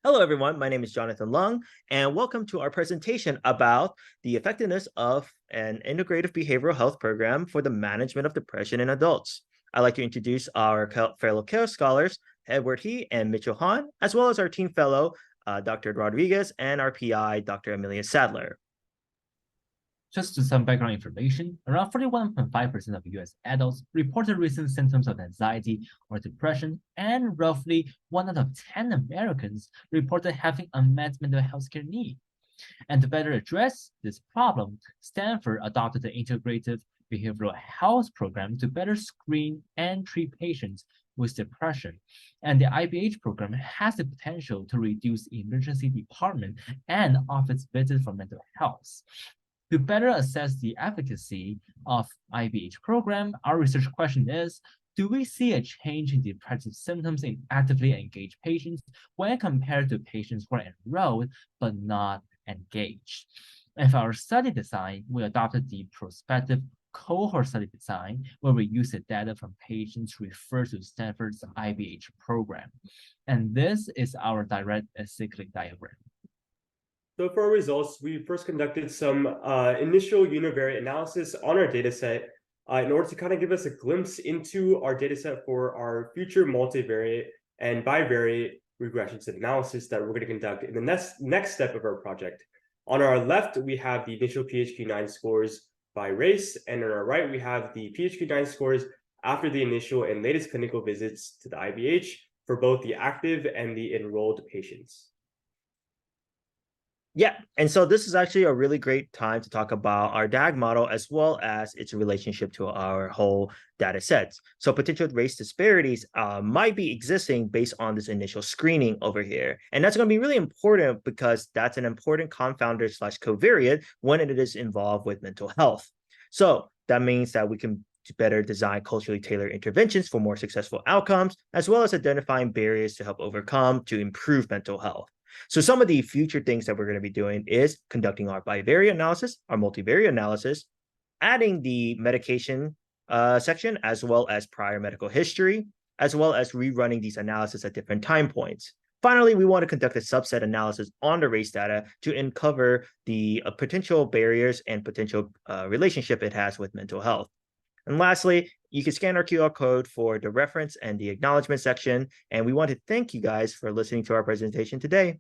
Hello, everyone. My name is Jonathan Lung, and welcome to our presentation about the effectiveness of an integrative behavioral health program for the management of depression in adults. I'd like to introduce our fellow care scholars, Edward He and Mitchell Han, as well as our team fellow, Dr. Rodriguez, and our PI, Dr. Amelia Sadler. Just some background information, around 41.5% of US adults reported recent symptoms of anxiety or depression, and roughly 1 out of 10 Americans reported having unmet mental health care need. And to better address this problem, Stanford adopted the Integrative Behavioral Health Program to better screen and treat patients with depression. And the IBH program has the potential to reduce emergency department and office visits for mental health. To better assess the efficacy of IBH program, our research question is, do we see a change in depressive symptoms in actively engaged patients when compared to patients who are enrolled but not engaged? And for our study design, we adopted the prospective cohort study design, where we use the data from patients referred to Stanford's IBH program. And this is our direct acyclic diagram. So for our results, we first conducted some initial univariate analysis on our data set in order to kind of give us a glimpse into our data set for our future multivariate and bivariate regressions and analysis that we're going to conduct in the next step of our project. On our left, we have the initial PHQ-9 scores by race, and on our right, we have the PHQ-9 scores after the initial and latest clinical visits to the IBH for both the active and the enrolled patients. Yeah, and so this is actually a really great time to talk about our DAG model as well as its relationship to our whole data sets. So potential race disparities might be existing based on this initial screening over here. And that's going to be really important because that's an important confounder / covariate when it is involved with mental health. So that means that we can better design culturally tailored interventions for more successful outcomes, as well as identifying barriers to help overcome to improve mental health. So some of the future things that we're going to be doing is conducting our bivariate analysis, our multivariate analysis, adding the medication section, as well as prior medical history, as well as rerunning these analyses at different time points. Finally, we want to conduct a subset analysis on the race data to uncover the potential barriers and potential relationship it has with mental health. And lastly, you can scan our QR code for the reference and the acknowledgement section. And we want to thank you guys for listening to our presentation today.